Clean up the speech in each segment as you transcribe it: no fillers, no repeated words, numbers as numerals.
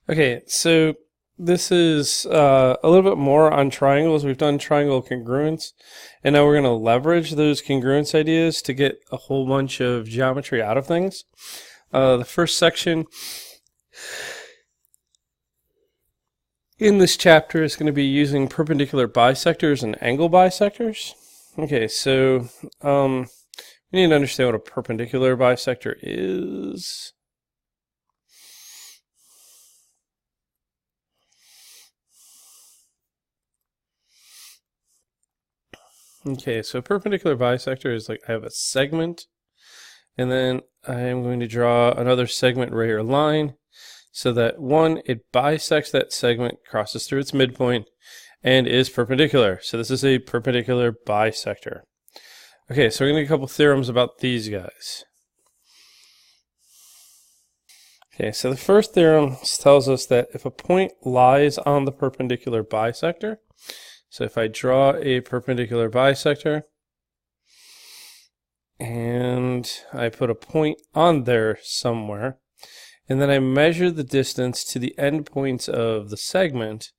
Okay, so this is a little bit more on triangles. We've done triangle congruence, and now we're going to leverage those congruence ideas to get a whole bunch of geometry out of things. The first section in this chapter is going to be using perpendicular bisectors and angle bisectors. Okay, so we need to understand what a perpendicular bisector is. Okay, so a perpendicular bisector is like I have a segment, and then I am going to draw another segment ray or line so that one, it bisects that segment, crosses through its midpoint, and is perpendicular. So this is a perpendicular bisector. Okay, so we're going to get a couple theorems about these guys. Okay, so the first theorem tells us that if a point lies on the perpendicular bisector, so if I draw a perpendicular bisector and I put a point on there somewhere, and then I measure the distance to the endpoints of the segment,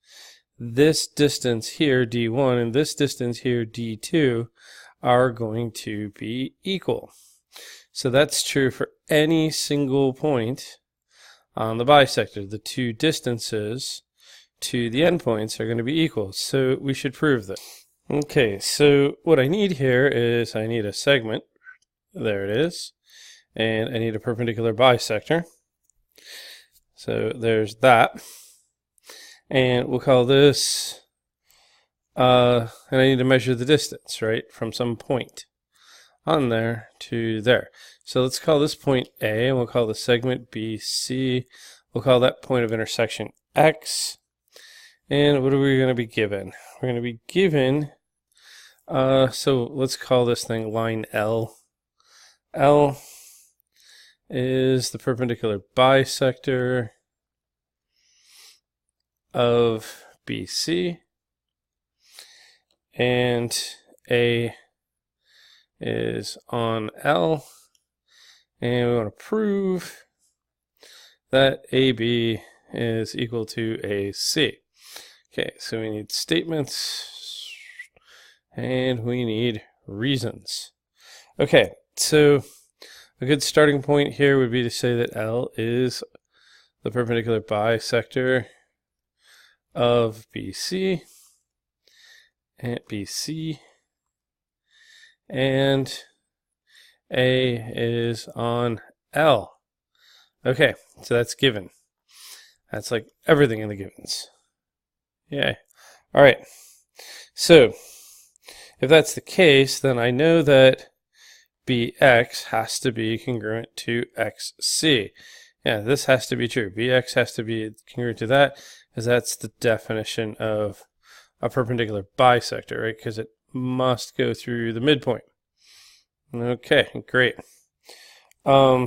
this distance here, d1, and this distance here, d2, are going to be equal. So that's true for any single point on the bisector. The two distances to the endpoints are going to be equal. So we should prove this. Okay, so what I need here is I need a segment. There it is. And I need a perpendicular bisector. So there's that. And we'll call this, and I need to measure the distance, right, from some point on there to there. So let's call this point A, and we'll call the segment BC. We'll call that point of intersection X. And what are we going to be given? We're going to be given, so let's call this thing line L. L is the perpendicular bisector of BC, and A is on L, and we want to prove that AB is equal to AC. Okay, so we need statements and we need reasons. Okay, so a good starting point here would be to say that L is the perpendicular bisector of BC and and A is on L. Okay, so that's given. That's like everything in the givens. Yay. All right. So if that's the case, then I know that BX has to be congruent to XC. Yeah, this has to be true. BX has to be congruent to that, because that's the definition of a perpendicular bisector, right? Because it must go through the midpoint. Okay, great. I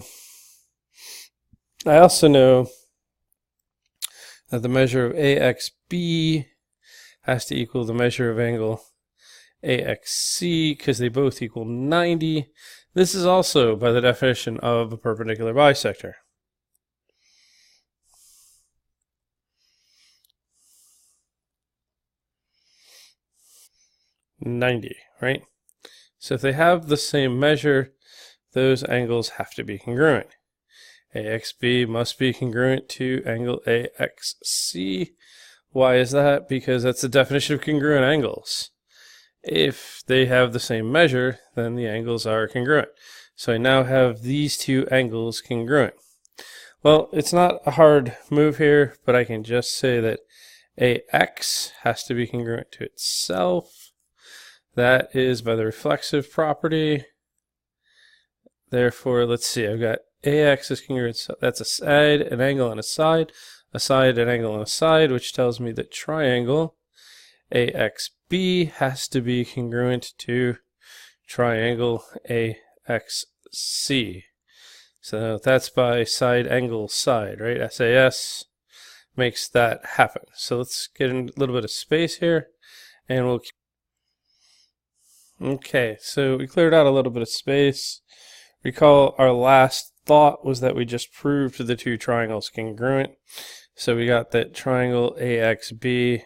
also know that the measure of AXB has to equal the measure of angle AXC, because they both equal 90. This is also by the definition of a perpendicular bisector. $90, right? So if they have the same measure, those angles have to be congruent. AXB must be congruent to angle AXC. Why is that? Because that's the definition of congruent angles. If they have the same measure, then the angles are congruent. So I now have these two angles congruent. Well, it's not a hard move here, but I can just say that AX has to be congruent to itself. That is by the reflexive property. Therefore, let's see, I've got AX is congruent, so that's a side, an angle, and a side, an angle, and a side, which tells me that triangle AXB has to be congruent to triangle AXC. So that's by side, angle, side, right? SAS makes that happen. So let's get a little bit of space here, and we'll... Okay, so we cleared out a little bit of space. Recall our last thought was that we just proved the two triangles congruent. So we got that triangle AXB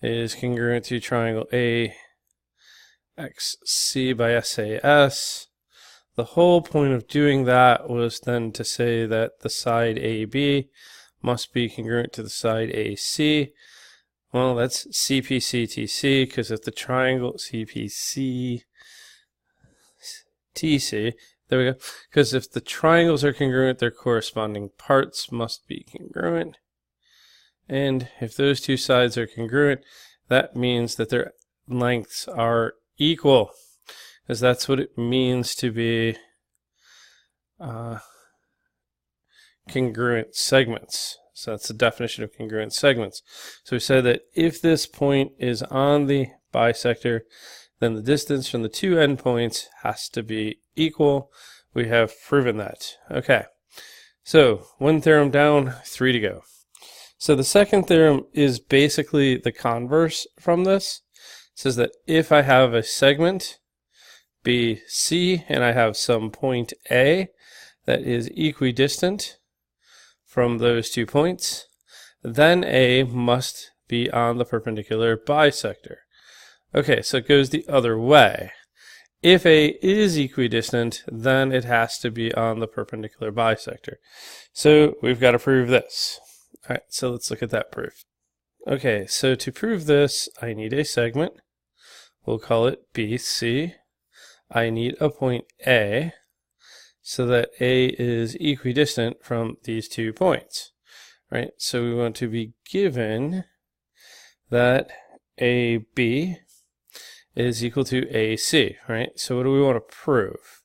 is congruent to triangle AXC by SAS. The whole point of doing that was then to say that the side AB must be congruent to the side AC. Well, that's CPCTC, because if the triangle CPCTC, there we go, because if the triangles are congruent, their corresponding parts must be congruent. And if those two sides are congruent, that means that their lengths are equal, because that's what it means to be congruent segments. So that's the definition of congruent segments. So we said that if this point is on the bisector, then the distance from the two endpoints has to be equal. We have proven that. Okay, so one theorem down, 3 to go. So the second theorem is basically the converse from this. It says that if I have a segment BC and I have some point A that is equidistant from those 2 points, then A must be on the perpendicular bisector. Okay, so it goes the other way. If A is equidistant, then it has to be on the perpendicular bisector. So we've got to prove this. All right, so let's look at that proof. Okay, so to prove this, I need a segment. We'll call it BC. I need a point A, so that A is equidistant from these 2 points, right? So we want to be given that AB is equal to AC, right? So what do we want to prove?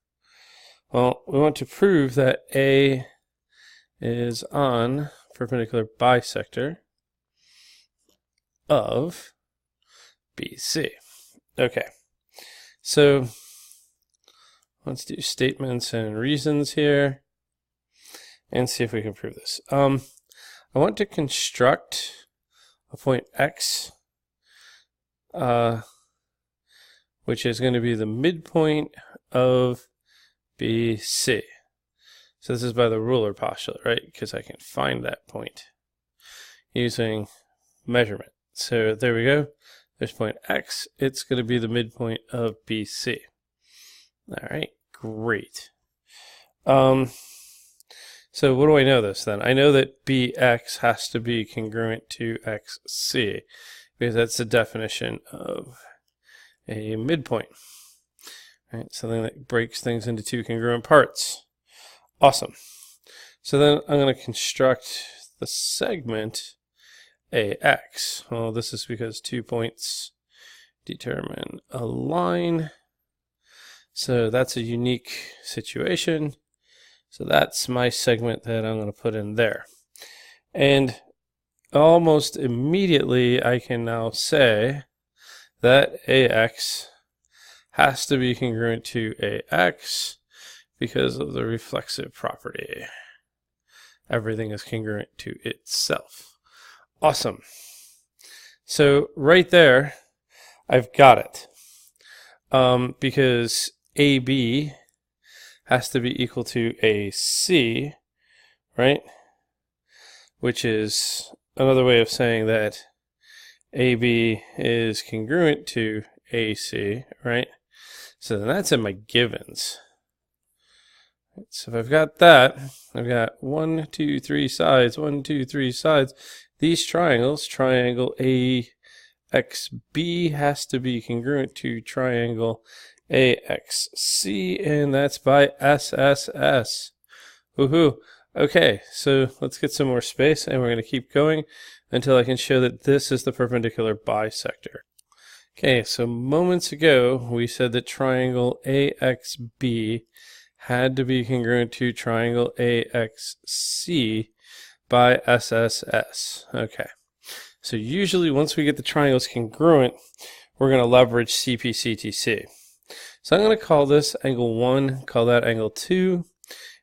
Well, we want to prove that A is on perpendicular bisector of BC. Okay, so let's do statements and reasons here and see if we can prove this. I want to construct a point X, which is going to be the midpoint of BC. So this is by the ruler postulate, right? Because I can find that point using measurement. So there we go. There's point X. It's going to be the midpoint of BC. All right, great. So what do I know this then? I know that BX has to be congruent to XC, because that's the definition of a midpoint. Right, something that breaks things into 2 congruent parts. Awesome. So then I'm going to construct the segment AX. Well, this is because 2 points determine a line. So that's a unique situation. So that's my segment that I'm going to put in there. And almost immediately I can now say that AX has to be congruent to AX because of the reflexive property. Everything is congruent to itself. Awesome. So right there, I've got it. Because AB has to be equal to AC, right? Which is another way of saying that AB is congruent to AC, right? So then that's in my givens. So if I've got that, I've got 1, 2, 3 sides, 1, 2, 3 sides. These triangles, triangle AXB has to be congruent to triangle AXC, and that's by SSS. Woohoo! Okay, so let's get some more space, and we're going to keep going until I can show that this is the perpendicular bisector. Okay, so moments ago we said that triangle AXB had to be congruent to triangle AXC by SSS. Okay, so usually once we get the triangles congruent, we're going to leverage CPCTC. So I'm going to call this angle 1, call that angle 2,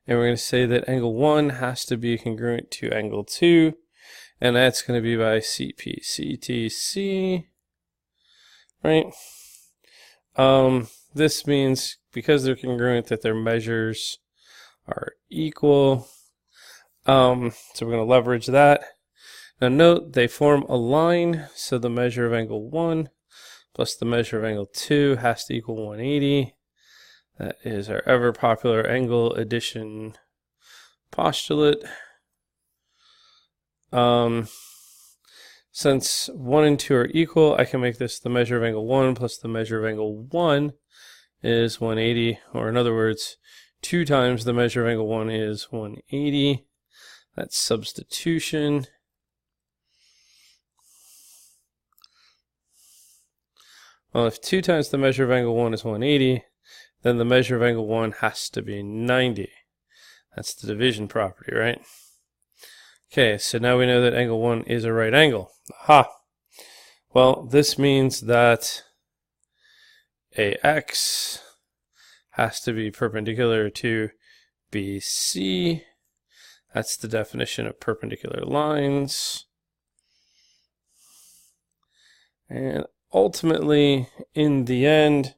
and we're going to say that angle 1 has to be congruent to angle 2, and that's going to be by CPCTC, right? This means because they're congruent that their measures are equal. So we're going to leverage that. Now note they form a line, so the measure of angle 1 plus the measure of angle 2 has to equal 180. That is our ever popular angle addition postulate. Since 1 and 2 are equal, I can make this the measure of angle 1 plus the measure of angle 1 is 180, or in other words, 2 times the measure of angle 1 is 180. That's substitution. Well, if 2 times the measure of angle 1 is 180, then the measure of angle 1 has to be 90. That's the division property, right? Okay, so now we know that angle 1 is a right angle. Aha! Well, this means that AX has to be perpendicular to BC. That's the definition of perpendicular lines. And ultimately, in the end,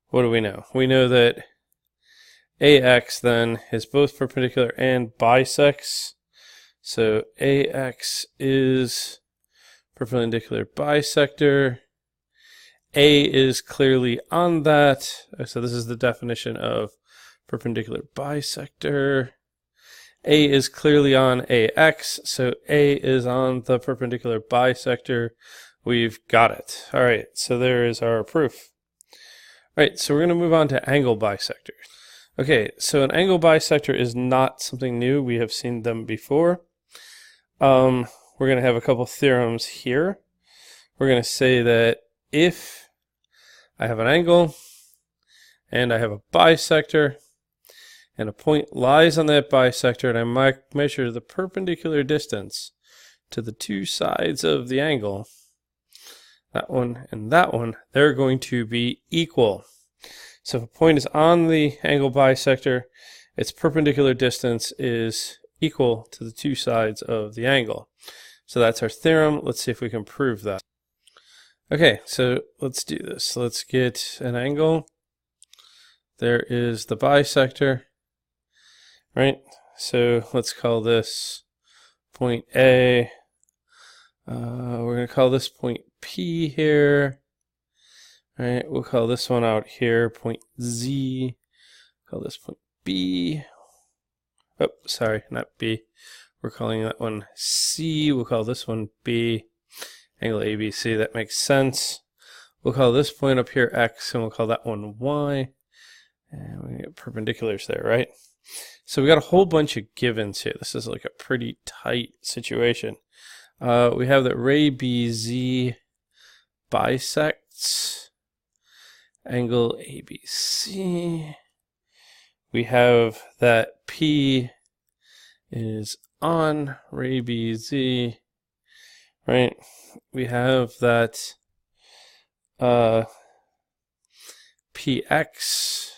what do we know? We know that AX then is both perpendicular and bisects. So AX is perpendicular bisector. A is clearly on that. So this is the definition of perpendicular bisector. A is clearly on AX, so A is on the perpendicular bisector. We've got it. All right, so there is our proof. All right, so we're going to move on to angle bisectors. Okay, so an angle bisector is not something new. We have seen them before. We're going to have a couple theorems here. We're going to say that if I have an angle and I have a bisector, and a point lies on that bisector, and I measure the perpendicular distance to the two sides of the angle, that one and that one, they're going to be equal. So if a point is on the angle bisector, its perpendicular distance is equal to the two sides of the angle. So that's our theorem. Let's see if we can prove that. Okay, so let's do this. Let's get an angle. There is the bisector. Right, so let's call this point A. We're going to call this point P here. All right, we'll call this one out here point Z. Call this point B. Oh, sorry, not B. We're calling that one C. We'll call this one B. Angle ABC, that makes sense. We'll call this point up here X, and we'll call that one Y. And we get perpendiculars there, right? So we got a whole bunch of givens here. This is like a pretty tight situation. We have that ray BZ bisects angle ABC. We have that P is on ray BZ, right? We have that PX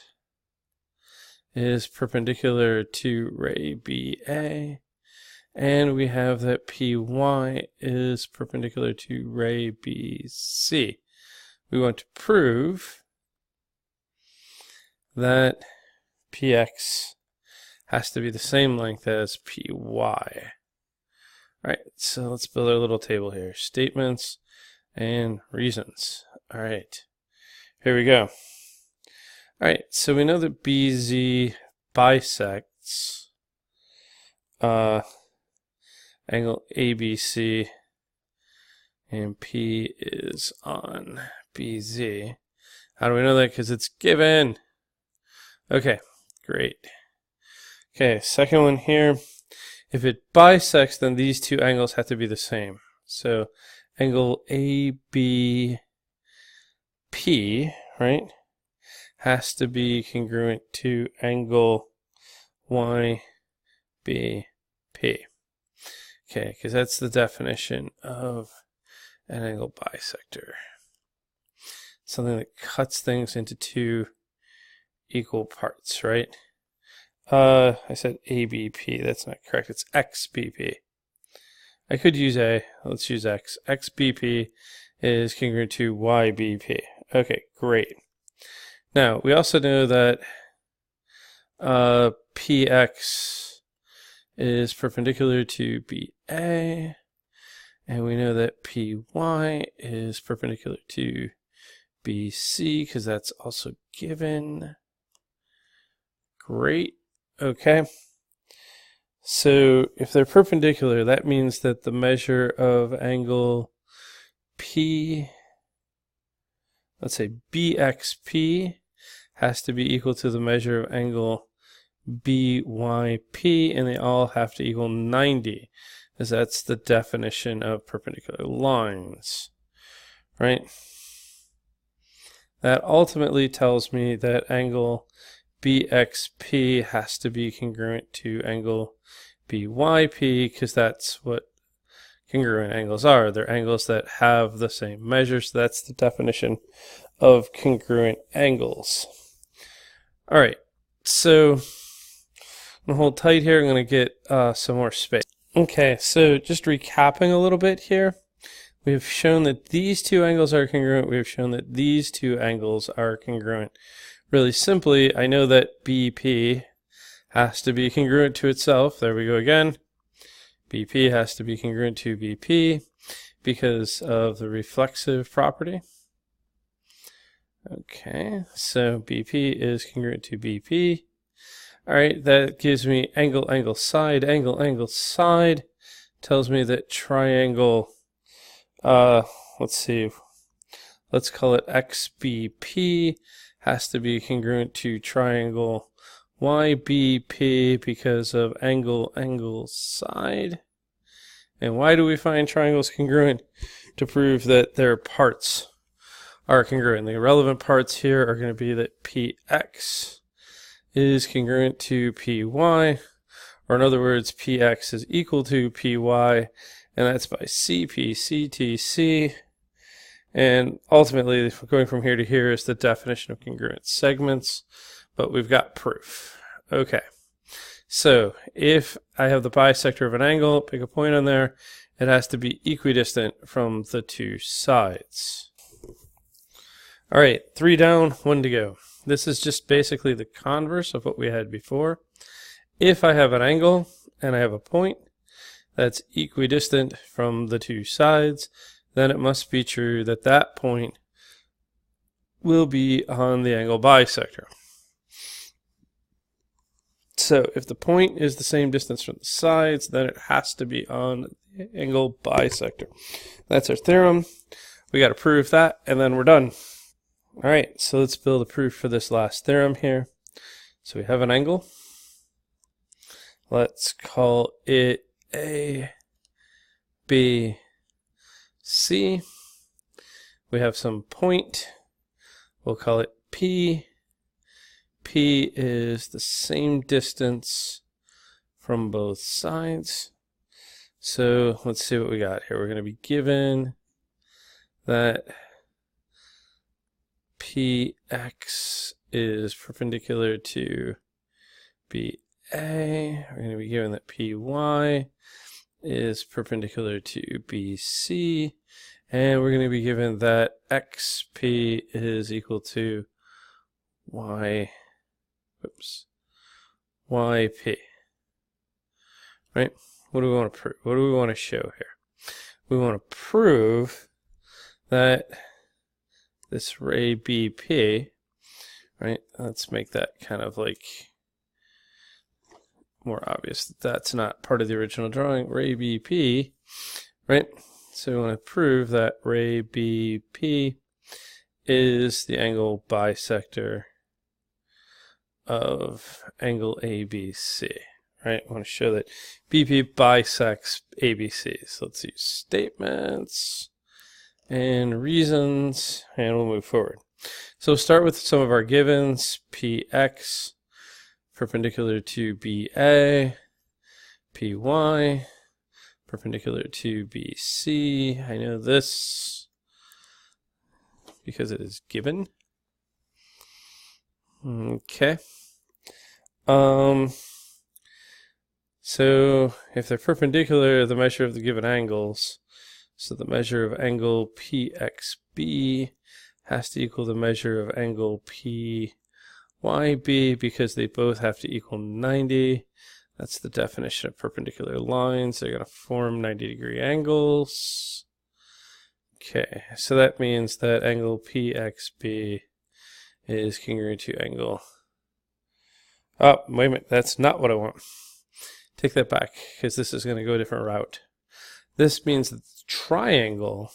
is perpendicular to ray BA, and we have that PY is perpendicular to ray BC. We want to prove that PX has to be the same length as PY. Alright, so let's build our little table here. Statements and reasons. Alright, here we go. Alright, so we know that BZ bisects angle ABC, and P is on BZ. How do we know that? Because it's given. Okay, great. Okay, second one here. If it bisects, then these two angles have to be the same. So angle ABP, right, has to be congruent to angle YBP. Okay, because that's the definition of an angle bisector. Something that cuts things into two equal parts, right? I said ABP. That's not correct. It's XBP. I could use A. Let's use X. XBP is congruent to YBP. Okay, great. Now, we also know that PX is perpendicular to BA, and we know that PY is perpendicular to BC because that's also given. Great. Okay. So if they're perpendicular, that means that the measure of angle P, let's say BXP, has to be equal to the measure of angle BYP, and they all have to equal 90, as that's the definition of perpendicular lines, right? That ultimately tells me that angle BXP has to be congruent to angle BYP, because that's what congruent angles are. They're angles that have the same measure, so that's the definition of congruent angles. All right, so I'm gonna hold tight here. I'm gonna get some more space. Okay, so just recapping a little bit here. We've shown that these two angles are congruent. We've shown that these two angles are congruent. Really simply, I know that BP has to be congruent to itself. There we go again. BP has to be congruent to BP because of the reflexive property. Okay, so BP is congruent to BP. All right, that gives me angle, angle, side, angle, angle, side. Tells me that triangle, let's see, let's call it XBP, has to be congruent to triangle YBP because of angle, angle, side. And why do we find triangles congruent? To prove that their parts are congruent. The relevant parts here are going to be that PX is congruent to PY, or in other words, PX is equal to PY, and that's by CP, CTC. And ultimately, going from here to here is the definition of congruent segments, but we've got proof. Okay, so if I have the bisector of an angle, pick a point on there, it has to be equidistant from the two sides. All right, 3 down, 1 to go. This is just basically the converse of what we had before. If I have an angle and I have a point that's equidistant from the two sides, then it must be true that that point will be on the angle bisector. So if the point is the same distance from the sides, then it has to be on the angle bisector. That's our theorem. We got to prove that, and then we're done. All right, so let's build a proof for this last theorem here. So we have an angle. Let's call it A, B, C. We have some point. We'll call it P. P is the same distance from both sides. So let's see what we got here. We're going to be given that PX is perpendicular to BA. We're going to be given that PY is perpendicular to BC. And we're going to be given that XP is equal to YP. Right? What do we want to prove? What do we want to show here? We want to prove that this ray BP, right? Let's make that kind of like more obvious that that's not part of the original drawing. Ray BP, right? So we want to prove that ray BP is the angle bisector of angle ABC, right? I want to show that BP bisects ABC. So let's use statements and reasons, and we'll move forward. So we'll start with some of our givens. PX perpendicular to BA, PY perpendicular to BC. I know this because it is given. Okay. So if they're perpendicular, the measure of the given angles, so the measure of angle PXB has to equal the measure of angle PYB. YB because they both have to equal 90. That's the definition of perpendicular lines. They're going to form 90-degree angles. Okay, so that means that angle PXB is congruent to angle... Oh, wait a minute, that's not what I want. Take that back, because this is going to go a different route. This means that the triangle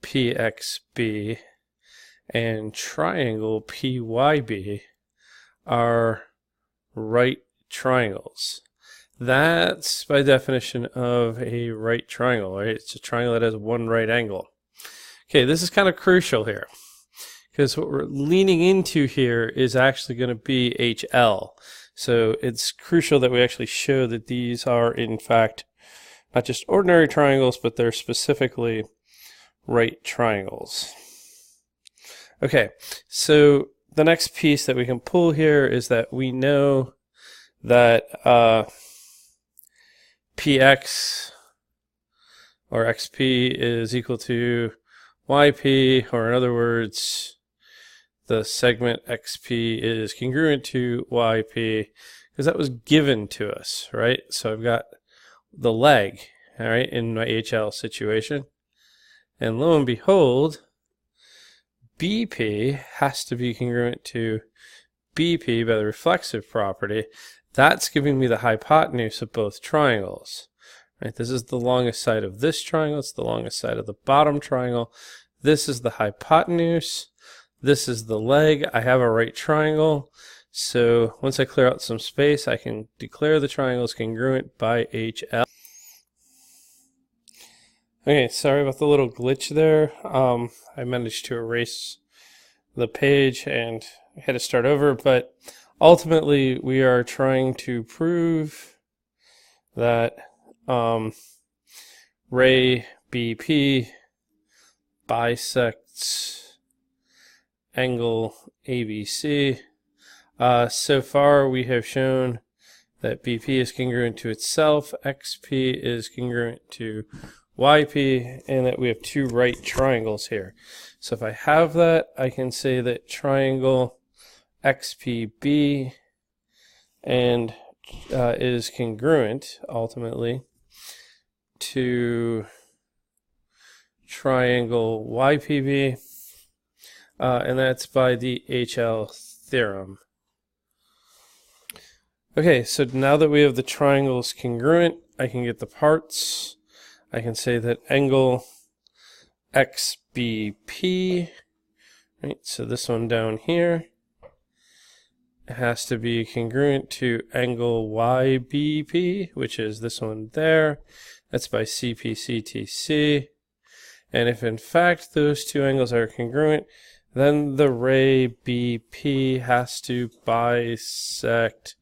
PXB and triangle PYB are right triangles. That's by definition of a right triangle, right? It's a triangle that has one right angle. Okay, this is kind of crucial here, because what we're leaning into here is actually going to be HL. So it's crucial that we actually show that these are in fact not just ordinary triangles, but they're specifically right triangles. Okay, so the next piece that we can pull here is that we know that PX or XP is equal to YP, or in other words, the segment XP is congruent to YP, because that was given to us, right? So I've got the leg, all right, in my HL situation. And lo and behold, BP has to be congruent to BP by the reflexive property. That's giving me the hypotenuse of both triangles. Right? This is the longest side of this triangle. It's the longest side of the bottom triangle. This is the hypotenuse. This is the leg. I have a right triangle. So once I clear out some space, I can declare the triangles congruent by HL. Okay, sorry about the little glitch there. I managed to erase the page and I had to start over, but ultimately we are trying to prove that ray BP bisects angle ABC. So far we have shown that BP is congruent to itself, XP is congruent to YP, and that we have two right triangles here. So if I have that, I can say that triangle XPB and is congruent ultimately to triangle YPB, and that's by the HL theorem. Okay, so now that we have the triangles congruent, I can get the parts. I can say that angle XBP, right, so this one down here, has to be congruent to angle YBP, which is this one there. That's by CPCTC. And if in fact those two angles are congruent, then the ray BP has to bisect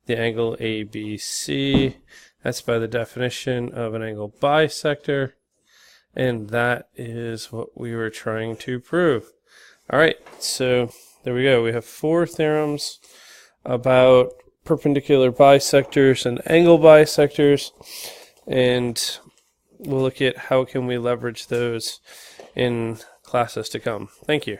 the angle ABC. That's by the definition of an angle bisector, and that is what we were trying to prove. All right, so there we go. We have 4 theorems about perpendicular bisectors and angle bisectors, and we'll look at how can we leverage those in classes to come. Thank you.